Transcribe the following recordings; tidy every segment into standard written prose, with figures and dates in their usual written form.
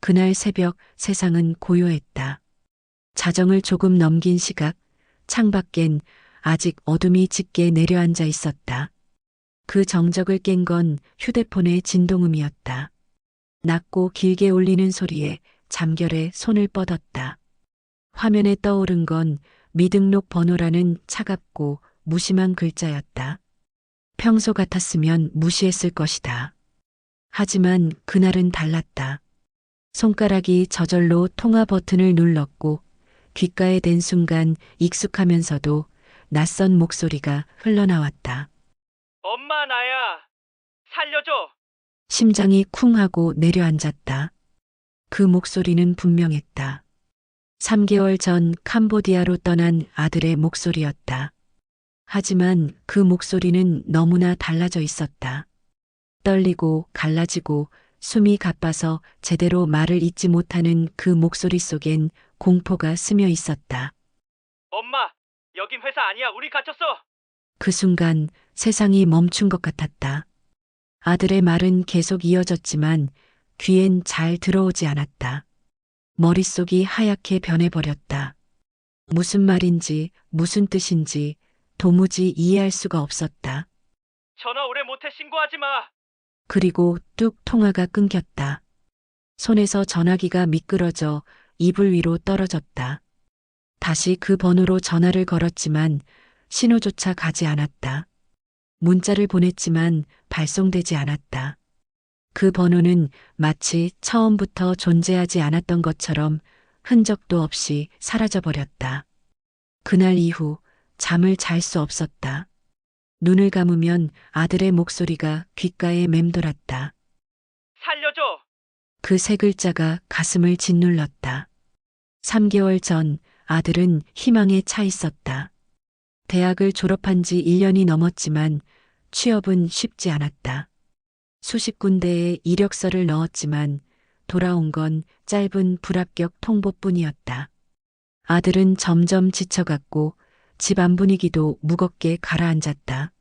그날 새벽 세상은 고요했다. 자정을 조금 넘긴 시각, 창밖엔 아직 어둠이 짙게 내려앉아 있었다. 그 정적을 깬 건 휴대폰의 진동음이었다. 낮고 길게 울리는 소리에 잠결에 손을 뻗었다. 화면에 떠오른 건 미등록 번호라는 차갑고 무심한 글자였다. 평소 같았으면 무시했을 것이다. 하지만 그날은 달랐다. 손가락이 저절로 통화 버튼을 눌렀고 귓가에 댄 순간 익숙하면서도 낯선 목소리가 흘러나왔다. 엄마 나야. 살려줘. 심장이 쿵 하고 내려앉았다. 그 목소리는 분명했다. 3개월 전 캄보디아로 떠난 아들의 목소리였다. 하지만 그 목소리는 너무나 달라져 있었다. 떨리고 갈라지고 숨이 가빠서 제대로 말을 잇지 못하는 그 목소리 속엔 공포가 스며 있었다. 엄마, 여긴 회사 아니야. 우리 갇혔어. 그 순간 세상이 멈춘 것 같았다. 아들의 말은 계속 이어졌지만 귀엔 잘 들어오지 않았다. 머릿속이 하얗게 변해버렸다. 무슨 말인지 무슨 뜻인지 도무지 이해할 수가 없었다. 전화 오래 못해. 신고하지 마. 그리고 뚝 통화가 끊겼다. 손에서 전화기가 미끄러져 이불 위로 떨어졌다. 다시 그 번호로 전화를 걸었지만 신호조차 가지 않았다. 문자를 보냈지만 발송되지 않았다. 그 번호는 마치 처음부터 존재하지 않았던 것처럼 흔적도 없이 사라져버렸다. 그날 이후 잠을 잘 수 없었다. 눈을 감으면 아들의 목소리가 귓가에 맴돌았다. 살려줘. 그 세 글자가 가슴을 짓눌렀다. 3개월 전 아들은 희망에 차 있었다. 대학을 졸업한 지 1년이 넘었지만 취업은 쉽지 않았다. 수십 군데에 이력서를 넣었지만 돌아온 건 짧은 불합격 통보뿐이었다. 아들은 점점 지쳐갔고 집안 분위기도 무겁게 가라앉았다.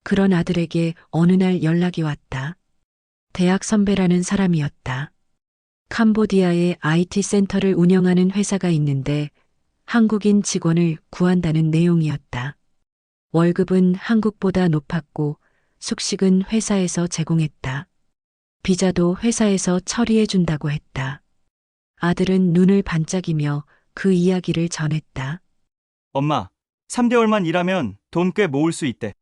그런 아들에게 어느 날 연락이 왔다. 대학 선배라는 사람이었다. 캄보디아에 IT 센터를 운영하는 회사가 있는데 한국인 직원을 구한다는 내용이었다. 월급은 한국보다 높았고 숙식은 회사에서 제공했다. 비자도 회사에서 처리해 준다고 했다. 아들은 눈을 반짝이며 그 이야기를 전했다. 엄마, 3개월만 일하면 돈 꽤 모을 수 있대.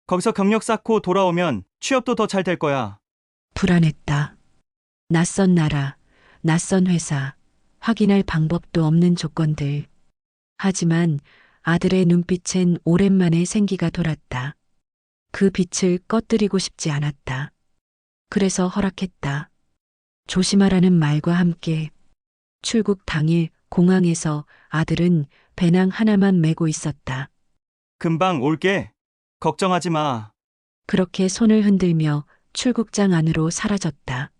거기서 경력 쌓고 돌아오면 취업도 더 잘 될 거야. 불안했다. 낯선 나라, 낯선 회사, 확인할 방법도 없는 조건들. 하지만 아들의 눈빛엔 오랜만에 생기가 돌았다. 그 빛을 꺼뜨리고 싶지 않았다. 그래서 허락했다. 조심하라는 말과 함께 출국 당일 공항에서 아들은 배낭 하나만 메고 있었다. 금방 올게. 걱정하지 마. 그렇게 손을 흔들며 출국장 안으로 사라졌다.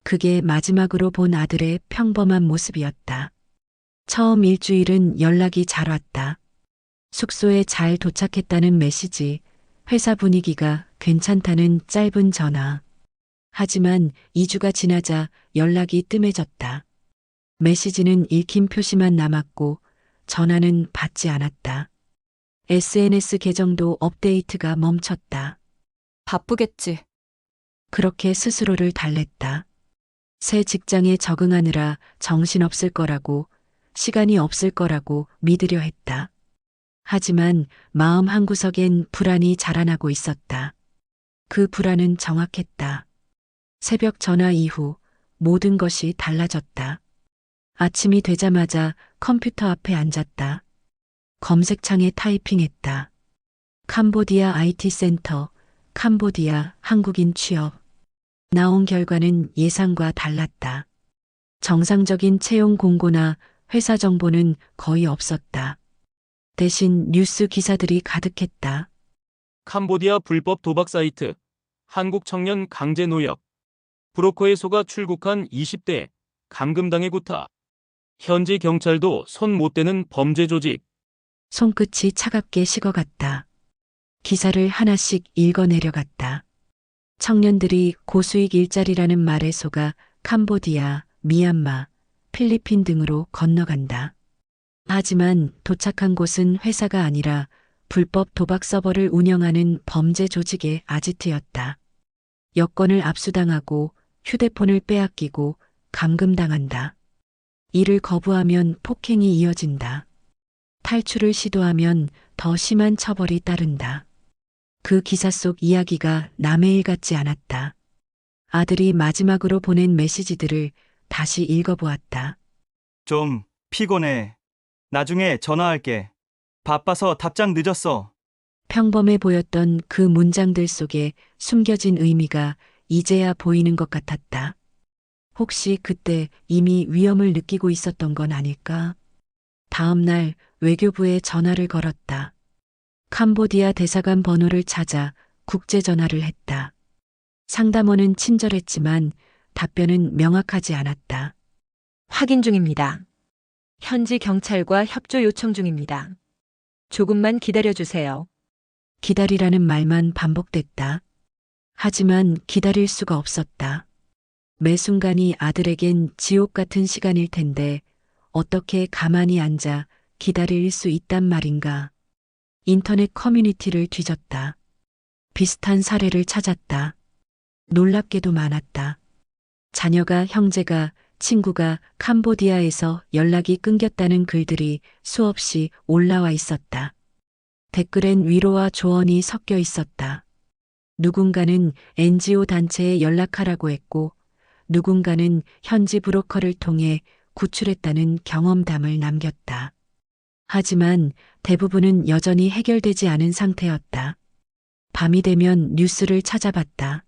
그게 마지막으로 본 아들의 평범한 모습이었다. 처음 일주일은 연락이 잘 왔다. 숙소에 잘 도착했다는 메시지, 회사 분위기가 괜찮다는 짧은 전화. 하지만 2주가 지나자 연락이 뜸해졌다. 메시지는 읽힌 표시만 남았고 전화는 받지 않았다. SNS 계정도 업데이트가 멈췄다. 바쁘겠지. 그렇게 스스로를 달랬다. 새 직장에 적응하느라 정신없을 거라고, 시간이 없을 거라고 믿으려 했다. 하지만 마음 한구석엔 불안이 자라나고 있었다. 그 불안은 정확했다. 새벽 전화 이후 모든 것이 달라졌다. 아침이 되자마자 컴퓨터 앞에 앉았다. 검색창에 타이핑했다. 캄보디아 IT 센터, 캄보디아 한국인 취업. 나온 결과는 예상과 달랐다. 정상적인 채용 공고나 회사 정보는 거의 없었다. 대신 뉴스 기사들이 가득했다. 캄보디아 불법 도박 사이트, 한국 청년 강제 노역, 브로커에 속아 출국한 20대, 감금당해 구타. 현지 경찰도 손 못 대는 범죄 조직. 손끝이 차갑게 식어갔다. 기사를 하나씩 읽어내려갔다. 청년들이 고수익 일자리라는 말에 속아 캄보디아, 미얀마, 필리핀 등으로 건너간다. 하지만 도착한 곳은 회사가 아니라 불법 도박 서버를 운영하는 범죄 조직의 아지트였다. 여권을 압수당하고 휴대폰을 빼앗기고 감금당한다. 이를 거부하면 폭행이 이어진다. 탈출을 시도하면 더 심한 처벌이 따른다. 그 기사 속 이야기가 남의 일 같지 않았다. 아들이 마지막으로 보낸 메시지들을 다시 읽어보았다. 좀 피곤해. 나중에 전화할게. 바빠서 답장 늦었어. 평범해 보였던 그 문장들 속에 숨겨진 의미가 이제야 보이는 것 같았다. 혹시 그때 이미 위험을 느끼고 있었던 건 아닐까? 다음 날 외교부에 전화를 걸었다. 캄보디아 대사관 번호를 찾아 국제 전화를 했다. 상담원은 친절했지만 답변은 명확하지 않았다. 확인 중입니다. 현지 경찰과 협조 요청 중입니다. 조금만 기다려주세요. 기다리라는 말만 반복됐다. 하지만 기다릴 수가 없었다. 매 순간이 아들에겐 지옥 같은 시간일 텐데 어떻게 가만히 앉아 기다릴 수 있단 말인가. 인터넷 커뮤니티를 뒤졌다. 비슷한 사례를 찾았다. 놀랍게도 많았다. 자녀가, 형제가, 친구가 캄보디아에서 연락이 끊겼다는 글들이 수없이 올라와 있었다. 댓글엔 위로와 조언이 섞여 있었다. 누군가는 NGO 단체에 연락하라고 했고, 누군가는 현지 브로커를 통해 구출했다는 경험담을 남겼다. 하지만 대부분은 여전히 해결되지 않은 상태였다. 밤이 되면 뉴스를 찾아봤다.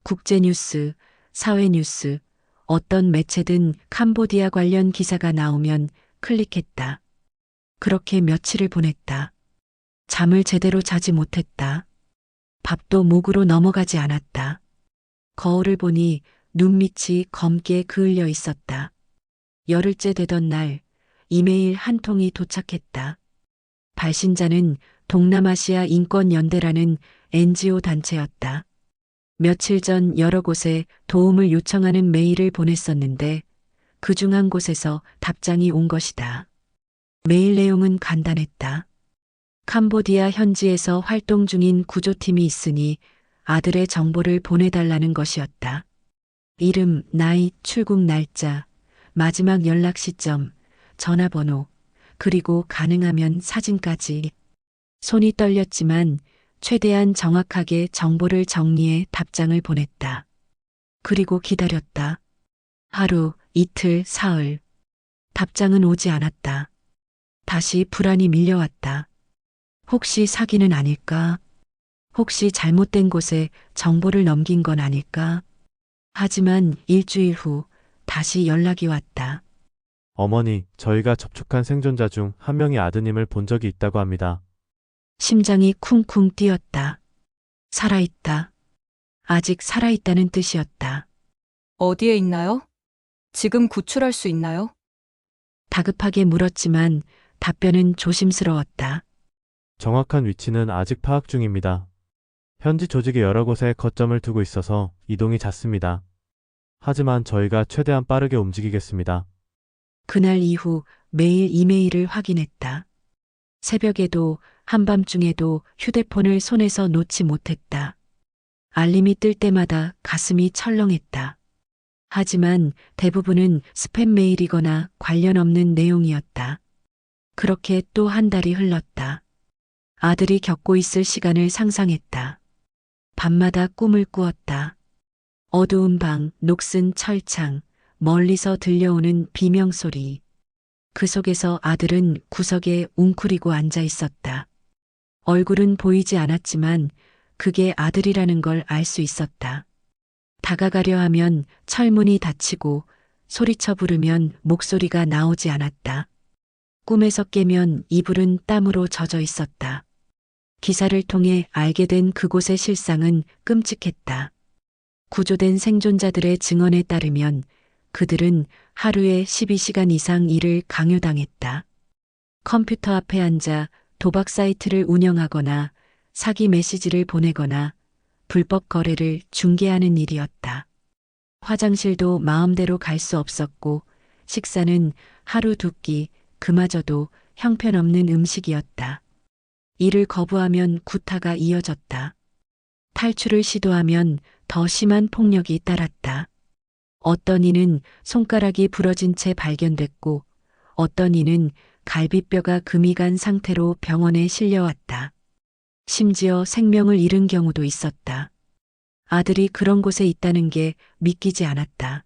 국제뉴스, 사회뉴스, 어떤 매체든 캄보디아 관련 기사가 나오면 클릭했다. 그렇게 며칠을 보냈다. 잠을 제대로 자지 못했다. 밥도 목으로 넘어가지 않았다. 거울을 보니 눈밑이 검게 그을려 있었다. 열흘째 되던 날 이메일 한 통이 도착했다. 발신자는 동남아시아 인권연대라는 NGO 단체였다. 며칠 전 여러 곳에 도움을 요청하는 메일을 보냈었는데 그중 한 곳에서 답장이 온 것이다. 메일 내용은 간단했다. 캄보디아 현지에서 활동 중인 구조팀이 있으니 아들의 정보를 보내달라는 것이었다. 이름, 나이, 출국 날짜, 마지막 연락 시점, 전화번호, 그리고 가능하면 사진까지. 손이 떨렸지만 최대한 정확하게 정보를 정리해 답장을 보냈다. 그리고 기다렸다. 하루, 이틀, 사흘. 답장은 오지 않았다. 다시 불안이 밀려왔다. 혹시 사기는 아닐까? 혹시 잘못된 곳에 정보를 넘긴 건 아닐까? 하지만 일주일 후 다시 연락이 왔다. 어머니, 저희가 접촉한 생존자 중 한 명이 아드님을 본 적이 있다고 합니다. 심장이 쿵쿵 뛰었다. 살아있다. 아직 살아있다는 뜻이었다. 어디에 있나요? 지금 구출할 수 있나요? 다급하게 물었지만 답변은 조심스러웠다. 정확한 위치는 아직 파악 중입니다. 현지 조직이 여러 곳에 거점을 두고 있어서 이동이 잦습니다. 하지만 저희가 최대한 빠르게 움직이겠습니다. 그날 이후 매일 이메일을 확인했다. 새벽에도 한밤중에도 휴대폰을 손에서 놓지 못했다. 알림이 뜰 때마다 가슴이 철렁했다. 하지만 대부분은 스팸 메일이거나 관련 없는 내용이었다. 그렇게 또 한 달이 흘렀다. 아들이 겪고 있을 시간을 상상했다. 밤마다 꿈을 꾸었다. 어두운 방, 녹슨 철창, 멀리서 들려오는 비명소리. 그 속에서 아들은 구석에 웅크리고 앉아 있었다. 얼굴은 보이지 않았지만 그게 아들이라는 걸 알 수 있었다. 다가가려 하면 철문이 닫히고 소리쳐 부르면 목소리가 나오지 않았다. 꿈에서 깨면 이불은 땀으로 젖어 있었다. 기사를 통해 알게 된 그곳의 실상은 끔찍했다. 구조된 생존자들의 증언에 따르면 그들은 하루에 12시간 이상 일을 강요당했다. 컴퓨터 앞에 앉아 도박 사이트를 운영하거나 사기 메시지를 보내거나 불법 거래를 중개하는 일이었다. 화장실도 마음대로 갈 수 없었고 식사는 하루 두 끼, 그마저도 형편없는 음식이었다. 이를 거부하면 구타가 이어졌다. 탈출을 시도하면 더 심한 폭력이 따랐다. 어떤 이는 손가락이 부러진 채 발견됐고 어떤 이는 갈비뼈가 금이 간 상태로 병원에 실려왔다. 심지어 생명을 잃은 경우도 있었다. 아들이 그런 곳에 있다는 게 믿기지 않았다.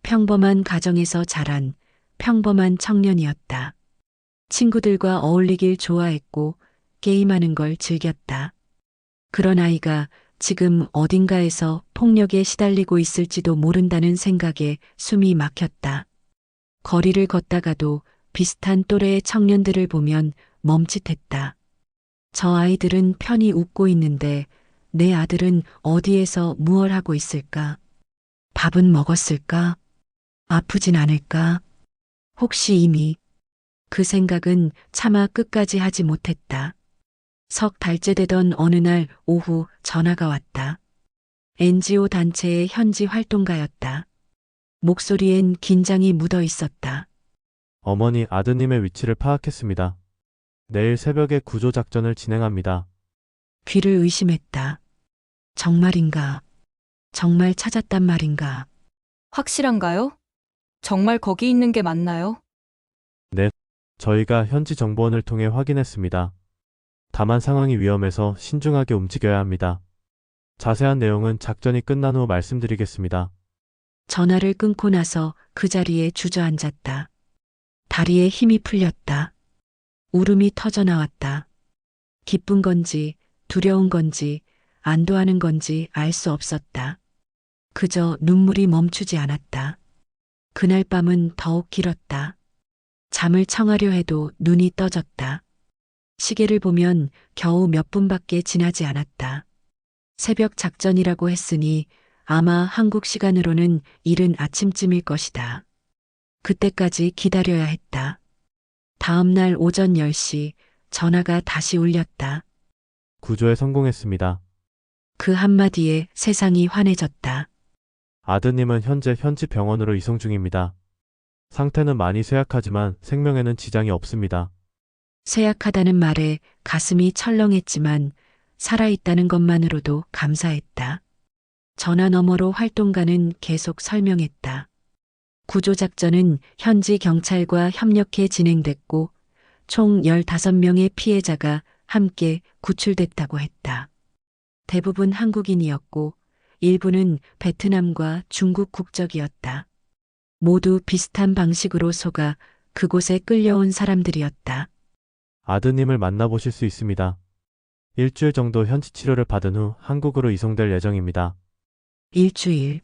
평범한 가정에서 자란 평범한 청년이었다. 친구들과 어울리길 좋아했고 게임하는 걸 즐겼다. 그런 아이가 지금 어딘가에서 폭력에 시달리고 있을지도 모른다는 생각에 숨이 막혔다. 거리를 걷다가도 비슷한 또래의 청년들을 보면 멈칫했다. 저 아이들은 편히 웃고 있는데 내 아들은 어디에서 무얼 하고 있을까? 밥은 먹었을까? 아프진 않을까? 혹시 이미 그 생각은 차마 끝까지 하지 못했다. 석 달째 되던 어느 날 오후 전화가 왔다. NGO 단체의 현지 활동가였다. 목소리엔 긴장이 묻어 있었다. 어머니, 아드님의 위치를 파악했습니다. 내일 새벽에 구조 작전을 진행합니다. 귀를 의심했다. 정말인가? 정말 찾았단 말인가? 확실한가요? 정말 거기 있는 게 맞나요? 저희가 현지 정보원을 통해 확인했습니다. 다만 상황이 위험해서 신중하게 움직여야 합니다. 자세한 내용은 작전이 끝난 후 말씀드리겠습니다. 전화를 끊고 나서 그 자리에 주저앉았다. 다리에 힘이 풀렸다. 울음이 터져 나왔다. 기쁜 건지 두려운 건지 안도하는 건지 알 수 없었다. 그저 눈물이 멈추지 않았다. 그날 밤은 더욱 길었다. 잠을 청하려 해도 눈이 떠졌다. 시계를 보면 겨우 몇 분밖에 지나지 않았다. 새벽 작전이라고 했으니 아마 한국 시간으로는 이른 아침쯤일 것이다. 그때까지 기다려야 했다. 다음 날 오전 10시 전화가 다시 울렸다. 구조에 성공했습니다. 그 한마디에 세상이 환해졌다. 아드님은 현재 현지 병원으로 이송 중입니다. 상태는 많이 쇠약하지만 생명에는 지장이 없습니다. 쇠약하다는 말에 가슴이 철렁했지만 살아있다는 것만으로도 감사했다. 전화 너머로 활동가는 계속 설명했다. 구조작전은 현지 경찰과 협력해 진행됐고 총 15명의 피해자가 함께 구출됐다고 했다. 대부분 한국인이었고 일부는 베트남과 중국 국적이었다. 모두 비슷한 방식으로 속아 그곳에 끌려온 사람들이었다. 아드님을 만나보실 수 있습니다. 일주일 정도 현지 치료를 받은 후 한국으로 이송될 예정입니다. 일주일.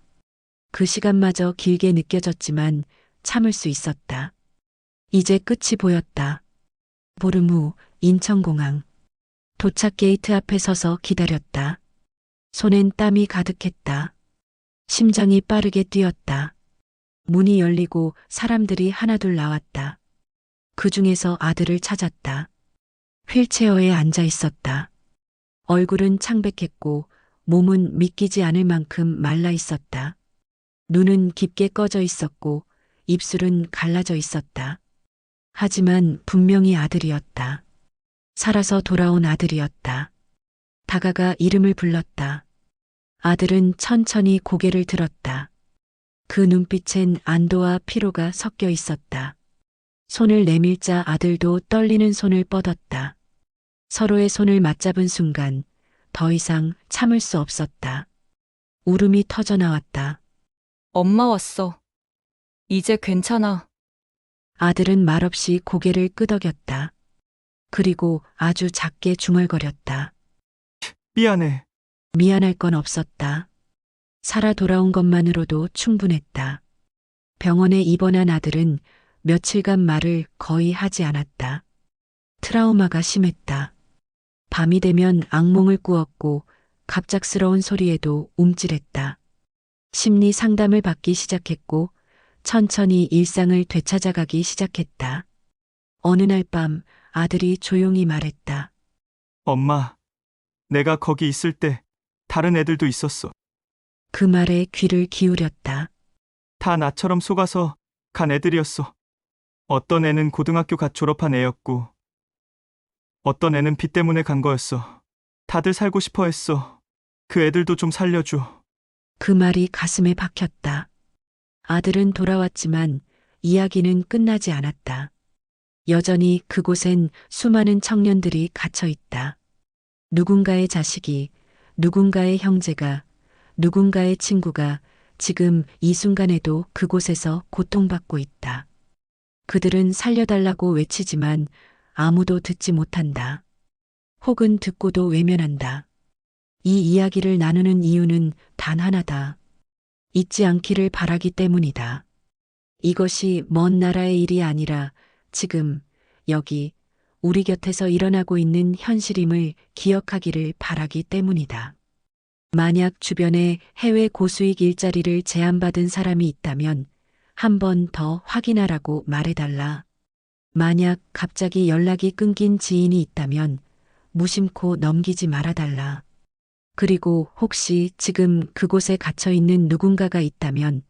그 시간마저 길게 느껴졌지만 참을 수 있었다. 이제 끝이 보였다. 보름 후 인천공항. 도착 게이트 앞에 서서 기다렸다. 손엔 땀이 가득했다. 심장이 빠르게 뛰었다. 문이 열리고 사람들이 하나둘 나왔다. 그 중에서 아들을 찾았다. 휠체어에 앉아 있었다. 얼굴은 창백했고 몸은 믿기지 않을 만큼 말라 있었다. 눈은 깊게 꺼져 있었고 입술은 갈라져 있었다. 하지만 분명히 아들이었다. 살아서 돌아온 아들이었다. 다가가 이름을 불렀다. 아들은 천천히 고개를 들었다. 그 눈빛엔 안도와 피로가 섞여 있었다. 손을 내밀자 아들도 떨리는 손을 뻗었다. 서로의 손을 맞잡은 순간 더 이상 참을 수 없었다. 울음이 터져 나왔다. 엄마 왔어. 이제 괜찮아. 아들은 말없이 고개를 끄덕였다. 그리고 아주 작게 중얼거렸다. 미안해. 미안할 건 없었다. 살아 돌아온 것만으로도 충분했다. 병원에 입원한 아들은 며칠간 말을 거의 하지 않았다. 트라우마가 심했다. 밤이 되면 악몽을 꾸었고 갑작스러운 소리에도 움찔했다. 심리 상담을 받기 시작했고 천천히 일상을 되찾아가기 시작했다. 어느 날 밤 아들이 조용히 말했다. 엄마, 내가 거기 있을 때 다른 애들도 있었어. 그 말에 귀를 기울였다. 다 나처럼 속아서 간 애들이었어. 어떤 애는 고등학교 갓 졸업한 애였고, 어떤 애는 빚 때문에 간 거였어. 다들 살고 싶어 했어. 그 애들도 좀 살려줘. 그 말이 가슴에 박혔다. 아들은 돌아왔지만 이야기는 끝나지 않았다. 여전히 그곳엔 수많은 청년들이 갇혀 있다. 누군가의 자식이, 누군가의 형제가, 누군가의 친구가 지금 이 순간에도 그곳에서 고통받고 있다. 그들은 살려달라고 외치지만 아무도 듣지 못한다. 혹은 듣고도 외면한다. 이 이야기를 나누는 이유는 단 하나다. 잊지 않기를 바라기 때문이다. 이것이 먼 나라의 일이 아니라 지금, 여기, 우리 곁에서 일어나고 있는 현실임을 기억하기를 바라기 때문이다. 만약 주변에 해외 고수익 일자리를 제안받은 사람이 있다면 한 번 더 확인하라고 말해달라. 만약 갑자기 연락이 끊긴 지인이 있다면 무심코 넘기지 말아달라. 그리고 혹시 지금 그곳에 갇혀 있는 누군가가 있다면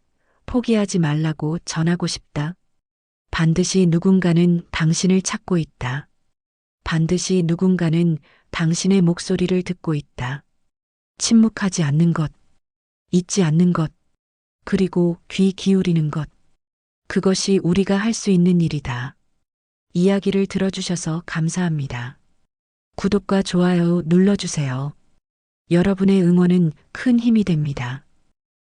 포기하지 말라고 전하고 싶다. 반드시 누군가는 당신을 찾고 있다. 반드시 누군가는 당신의 목소리를 듣고 있다. 침묵하지 않는 것, 잊지 않는 것, 그리고 귀 기울이는 것. 그것이 우리가 할 수 있는 일이다. 이야기를 들어주셔서 감사합니다. 구독과 좋아요 눌러주세요. 여러분의 응원은 큰 힘이 됩니다.